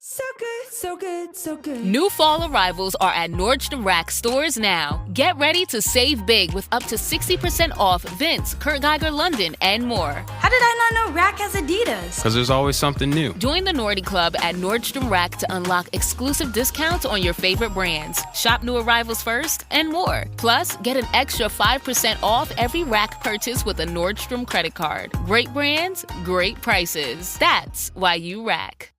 So good, so good, so good. New fall arrivals are at Nordstrom Rack stores now. Get ready to save big with up to 60% off Vince, Kurt Geiger London, and more. How did I not know Rack has Adidas? Because there's always something new. Join the Nordy Club at Nordstrom Rack to unlock exclusive discounts on your favorite brands. Shop new arrivals first and more. Plus, get an extra 5% off every Rack purchase with a Nordstrom credit card. Great brands, great prices. That's why you Rack.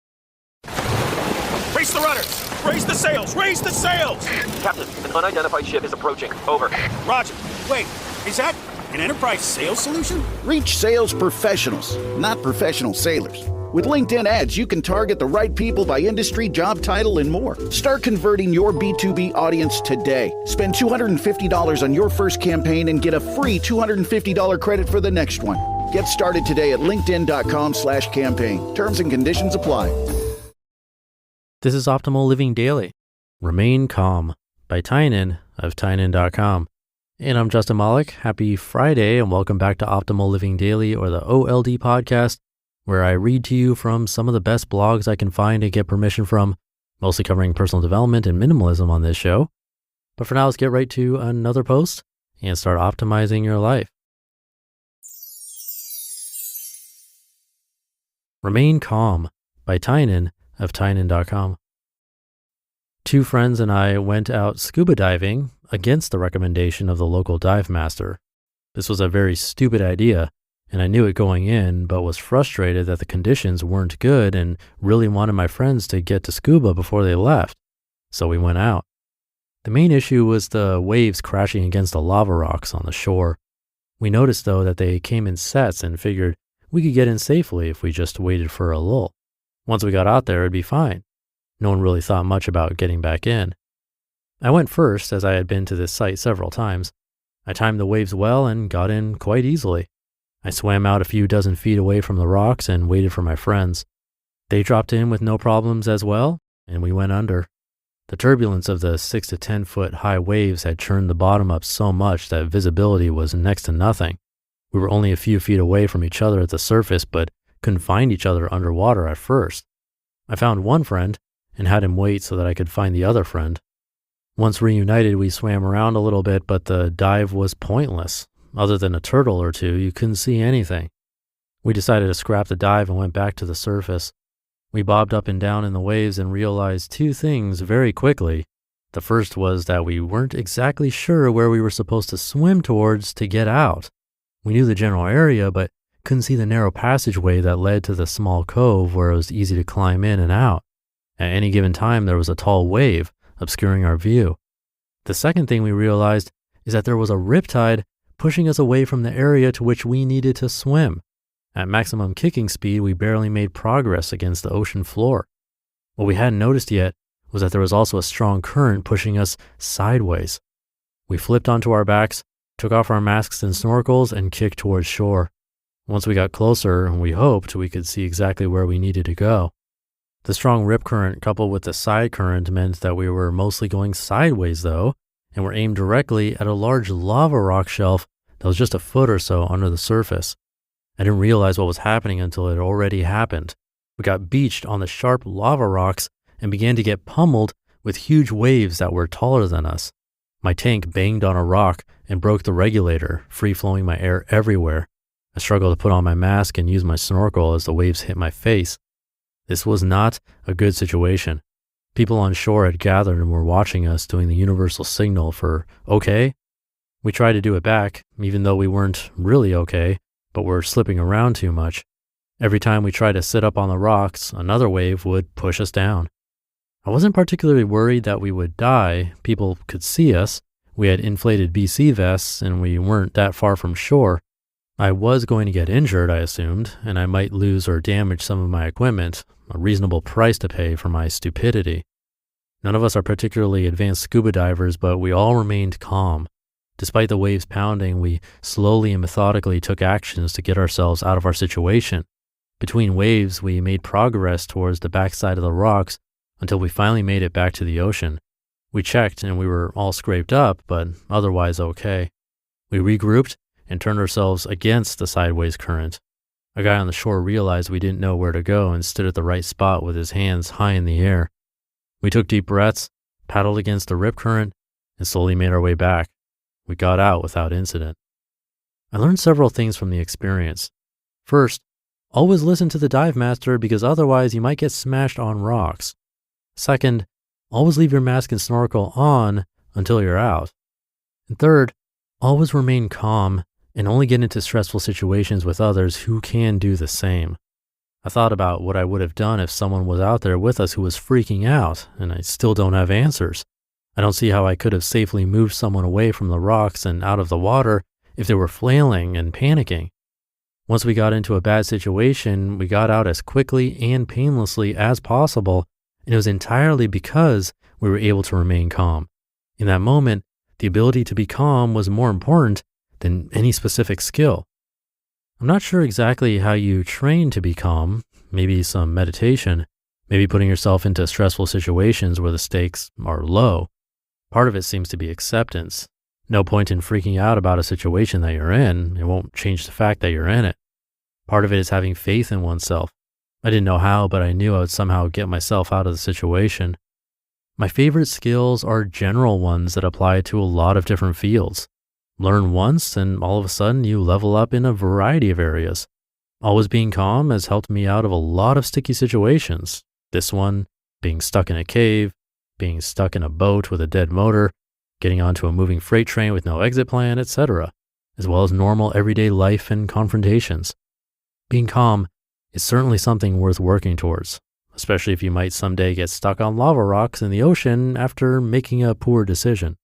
Raise the rudders! Raise the sails! Raise the sails! Captain, an unidentified ship is approaching. Over. Roger. Wait, is that an Enterprise sales solution? Reach sales professionals, not professional sailors. With LinkedIn ads, you can target the right people by industry, job title, and more. Start converting your B2B audience today. Spend $250 on your first campaign and get a free $250 credit for the next one. Get started today at linkedin.com/campaign. Terms and conditions apply. This is Optimal Living Daily. Remain Calm by Tynan of Tynan.com. And I'm Justin Malik. Happy Friday and welcome back to Optimal Living Daily, or the OLD podcast, where I read to you from some of the best blogs I can find and get permission from, mostly covering personal development and minimalism on this show. But for now, let's get right to another post and start optimizing your life. Remain Calm by Tynan of Tynan.com. Two friends and I went out scuba diving against the recommendation of the local dive master. This was a very stupid idea, and I knew it going in, but was frustrated that the conditions weren't good and really wanted my friends to get to scuba before they left. So we went out. The main issue was the waves crashing against the lava rocks on the shore. We noticed though that they came in sets and figured we could get in safely if we just waited for a lull. Once we got out there, it'd be fine. No one really thought much about getting back in. I went first, as I had been to this site several times. I timed the waves well and got in quite easily. I swam out a few dozen feet away from the rocks and waited for my friends. They dropped in with no problems as well, and we went under. The turbulence of the 6 to 10 foot high waves had churned the bottom up so much that visibility was next to nothing. We were only a few feet away from each other at the surface, but couldn't find each other underwater at first. I found one friend and had him wait so that I could find the other friend. Once reunited, we swam around a little bit, but the dive was pointless. Other than a turtle or two, you couldn't see anything. We decided to scrap the dive and went back to the surface. We bobbed up and down in the waves and realized two things very quickly. The first was that we weren't exactly sure where we were supposed to swim towards to get out. We knew the general area, but couldn't see the narrow passageway that led to the small cove where it was easy to climb in and out. At any given time, there was a tall wave obscuring our view. The second thing we realized is that there was a riptide pushing us away from the area to which we needed to swim. At maximum kicking speed, we barely made progress against the ocean floor. What we hadn't noticed yet was that there was also a strong current pushing us sideways. We flipped onto our backs, took off our masks and snorkels, and kicked towards shore. Once we got closer, we hoped we could see exactly where we needed to go. The strong rip current coupled with the side current meant that we were mostly going sideways though, and were aimed directly at a large lava rock shelf that was just a foot or so under the surface. I didn't realize what was happening until it had already happened. We got beached on the sharp lava rocks and began to get pummeled with huge waves that were taller than us. My tank banged on a rock and broke the regulator, free-flowing my air everywhere. I struggled to put on my mask and use my snorkel as the waves hit my face. This was not a good situation. People on shore had gathered and were watching us doing the universal signal for okay. We tried to do it back, even though we weren't really okay, but were slipping around too much. Every time we tried to sit up on the rocks, another wave would push us down. I wasn't particularly worried that we would die. People could see us. We had inflated BC vests and we weren't that far from shore. I was going to get injured, I assumed, and I might lose or damage some of my equipment, a reasonable price to pay for my stupidity. None of us are particularly advanced scuba divers, but we all remained calm. Despite the waves pounding, we slowly and methodically took actions to get ourselves out of our situation. Between waves, we made progress towards the backside of the rocks until we finally made it back to the ocean. We checked and we were all scraped up, but otherwise okay. We regrouped and turned ourselves against the sideways current. A guy on the shore realized we didn't know where to go and stood at the right spot with his hands high in the air. We took deep breaths, paddled against the rip current, and slowly made our way back. We got out without incident. I learned several things from the experience. First, always listen to the dive master because otherwise you might get smashed on rocks. Second, always leave your mask and snorkel on until you're out. And third, always remain calm and only get into stressful situations with others who can do the same. I thought about what I would have done if someone was out there with us who was freaking out, and I still don't have answers. I don't see how I could have safely moved someone away from the rocks and out of the water if they were flailing and panicking. Once we got into a bad situation, we got out as quickly and painlessly as possible, and it was entirely because we were able to remain calm. In that moment, the ability to be calm was more important than any specific skill. I'm not sure exactly how you train to be calm, maybe some meditation, maybe putting yourself into stressful situations where the stakes are low. Part of it seems to be acceptance. No point in freaking out about a situation that you're in. It won't change the fact that you're in it. Part of it is having faith in oneself. I didn't know how, but I knew I would somehow get myself out of the situation. My favorite skills are general ones that apply to a lot of different fields. Learn once and all of a sudden you level up in a variety of areas. Always being calm has helped me out of a lot of sticky situations. This one, being stuck in a cave, being stuck in a boat with a dead motor, getting onto a moving freight train with no exit plan, etc., as well as normal everyday life and confrontations. Being calm is certainly something worth working towards, especially if you might someday get stuck on lava rocks in the ocean after making a poor decision.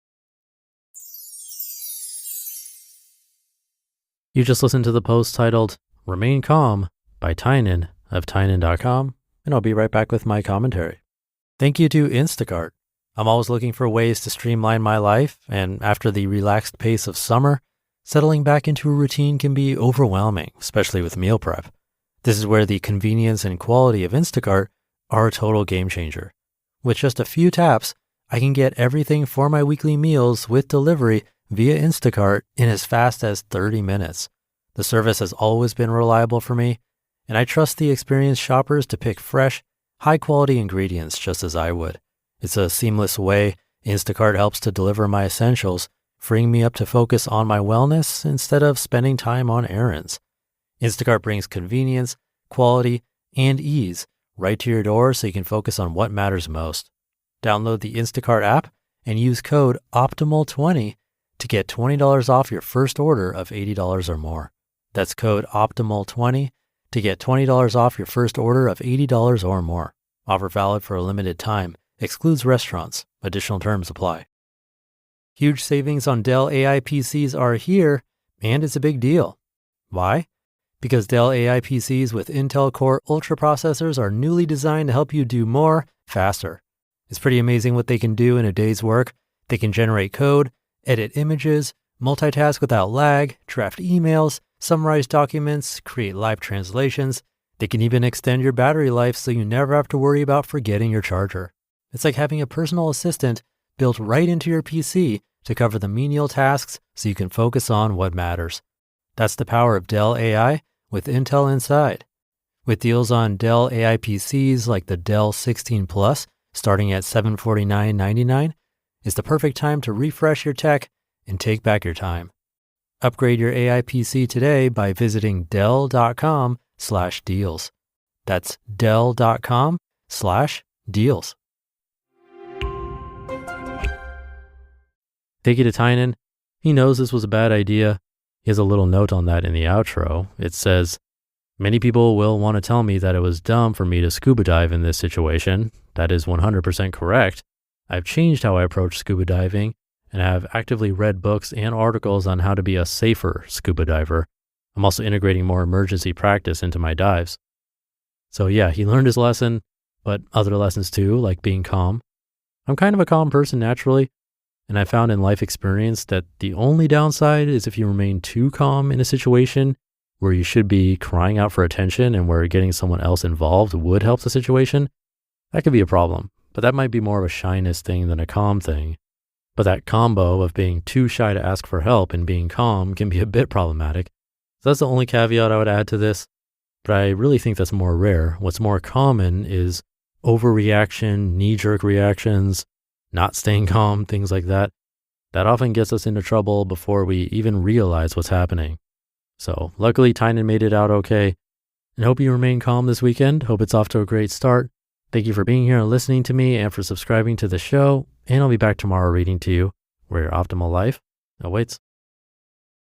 You just listened to the post titled Remain Calm by Tynan of Tynan.com, and I'll be right back with my commentary. Thank you to Instacart. I'm always looking for ways to streamline my life, and after the relaxed pace of summer, settling back into a routine can be overwhelming, especially with meal prep. This is where the convenience and quality of Instacart are a total game changer. With just a few taps, I can get everything for my weekly meals with delivery via Instacart in as fast as 30 minutes. The service has always been reliable for me, and I trust the experienced shoppers to pick fresh, high-quality ingredients just as I would. It's a seamless way Instacart helps to deliver my essentials, freeing me up to focus on my wellness instead of spending time on errands. Instacart brings convenience, quality, and ease right to your door so you can focus on what matters most. Download the Instacart app and use code OPTIMAL20 to get $20 off your first order of $80 or more. That's code OPTIMAL20 to get $20 off your first order of $80 or more. Offer valid for a limited time. Excludes restaurants. Additional terms apply. Huge savings on Dell AI PCs are here, and it's a big deal. Why? Because Dell AI PCs with Intel Core Ultra processors are newly designed to help you do more, faster. It's pretty amazing what they can do in a day's work. They can generate code, edit images, multitask without lag, draft emails, summarize documents, create live translations. They can even extend your battery life so you never have to worry about forgetting your charger. It's like having a personal assistant built right into your PC to cover the menial tasks so you can focus on what matters. That's the power of Dell AI with Intel inside. With deals on Dell AI PCs like the Dell 16 Plus starting at $749.99, it's the perfect time to refresh your tech and take back your time. Upgrade your AI PC today by visiting Dell.com/deals. That's Dell.com/deals. Thank you to Tynan. He knows this was a bad idea. He has a little note on that in the outro. It says, many people will want to tell me that it was dumb for me to scuba dive in this situation. That is 100% correct. I've changed how I approach scuba diving and have actively read books and articles on how to be a safer scuba diver. I'm also integrating more emergency practice into my dives. So yeah, he learned his lesson, but other lessons too, like being calm. I'm kind of a calm person naturally, and I found in life experience that the only downside is if you remain too calm in a situation where you should be crying out for attention and where getting someone else involved would help the situation. That could be a problem, but that might be more of a shyness thing than a calm thing. But that combo of being too shy to ask for help and being calm can be a bit problematic. So that's the only caveat I would add to this. but I really think that's more rare. What's more common is overreaction, knee-jerk reactions, not staying calm, things like that. That often gets us into trouble before we even realize what's happening. So luckily, Tynan made it out okay. And hope you remain calm this weekend. Hope it's off to a great start. Thank you for being here and listening to me and for subscribing to the show. And I'll be back tomorrow reading to you where your optimal life awaits.